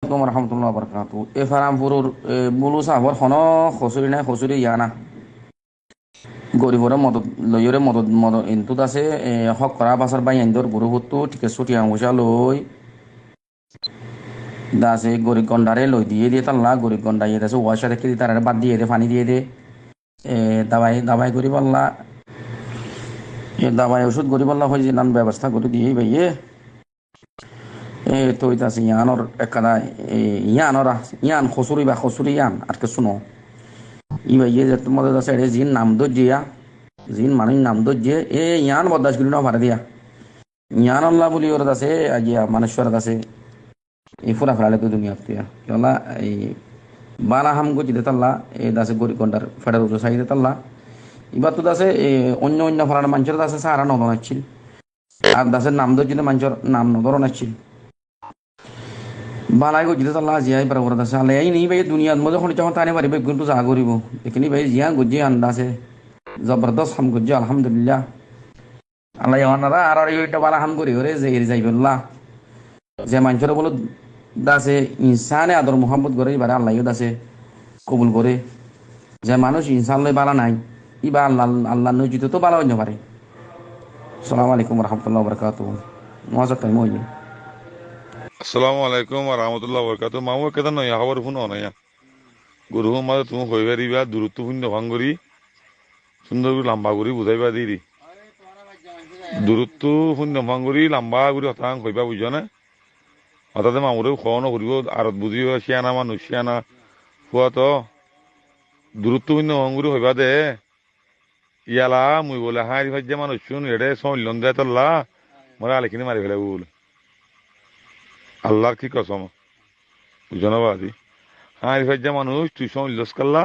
আসসালামু রহমতুল্লাহ বরকাতু এ ফারামপুরুর বুলু সাহর খন খসুরি নাই খসুরি ইয়ানা গরিবরে মদত লইরে মদত মদত ইনতুত আছে হক করা বাসার বাই আইন্দর গুরুবত্তু ঠিক ছুটি আঙুসা লই দাসে গরিব গন্ডারে লই দিয়ে তাল্লা গরিব গন্ডা ইয়ে দাসে ওয়াশা দেখে দিয়ে তারা বাদ দিয়ে দে পানি দিয়ে দে দাবাই দাবাই করি পাল্লা দাবাই ওষুধ করি পাল্লা হয় যে নান ব্যবস্থা করে দিয়ে ভাইয়ে তো এটা আছে ইয়ানোর একখানা ইয়ানোর ইয়ান খসুরি বা খসুরি ইয়ান আর কে শুনো ইবা ইয়ে যে তোমাদের আছে এটা জিন নাম দজ্জিয়া জিন মানুষ নাম দজ্জে ইয়ান বদাস করি না ভাড়া দিয়া ইয়ান আল্লাহ বলি ওর আছে আজিয়া মানুষের আছে এই ফুরা ফেলালে তো দুনিয়া তুইয়া কেলা এই বালা হাম গজি দে তাল্লা এই দাসে গরি গন্ডার ফেডার উজো সাইদে তাল্লা এবার তো দাসে অন্য অন্য ফেলার মানুষের দাসে সারা নদন আসছিল আর দাসের নাম দজ্জিতে মানুষের নাম নদরন আসছিল বালাই গো জিতে তাল্লা জিয়াই পারা করে দাসে আলে এই নেই ভাই দুনিয়ার মধ্যে এখন যখন তানে পারিবে কিন্তু যা করিব এখানে ভাই জিয়া গজি আন্দাসে জবরদস্ত হাম গজি আলহামদুলিল্লাহ আল্লাহ ইয়ানারা আর এইটা বালা হাম করি ওরে যে এর যাইবুল্লাহ যে মানুষের বলো দাসে ইনসানে আদর মোহাম্মত করে এবারে আল্লাহও দাসে কবুল করে যে মানুষ ইনসান লই বালা নাই ইবা আল্লাহ আল্লাহ নজিত তো বালা হইতে পারে আসসালামু আলাইকুম রহমতুল্লাহ বরকাত মজা টাইম হই আসসালামু আলাইকুম ওয়া রাহমাতুল্লাহি ওয়া বারাকাতুহু মামু কেদান নয়া খবর শুনো নয়া গুরু মাঝে তুমি হই পারিবা দূরত্ব শূন্য ভাঙ্গরি সুন্দর করে লম্বা করে বুঝাইবা দিদি দূরত্ব শূন্য ভাঙ্গরি লম্বা করে হতাং কইবা বুঝো না হঠাতে মামুরেও খোয়ানো করিব আরত বুঝিব শিয়ানা মানুষ শিয়ানা খোৱা তো দূরত্ব শূন্য ভাঙ্গরি হইবা দে ইয়ালা মুই বলে হাঁড়ি ভাজ্যে মানুষ শুন এডে সইলন দে তোল্লা মরা আলিখিনি মারি ফেলে বল আল্লাহর কি কসম বুঝো না বাদি হাঁড়ি ভাজ্যে মানুষ তুই সইলস কাল্লা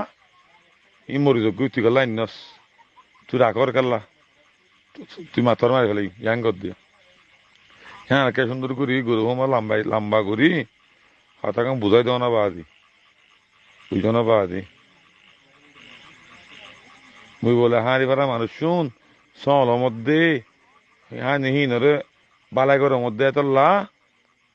ই মরি যোগ্য তুই কাল্লা ইন্নস তুই রাখর কাল্লা তুই মাথর মারি ফেলাই ইয়াং কর দিয়া হ্যাঁ কে সুন্দর করি গরু আমার লম্বা লম্বা করি হাতাকে বুঝাই দেও না বাদি বুঝো না বাদি মুই বলে হাঁড়ি ভাড়া মানুষ শুন সল মধ্যে হ্যাঁ নিহি নরে বালাই ঘরের মধ্যে তোল্লা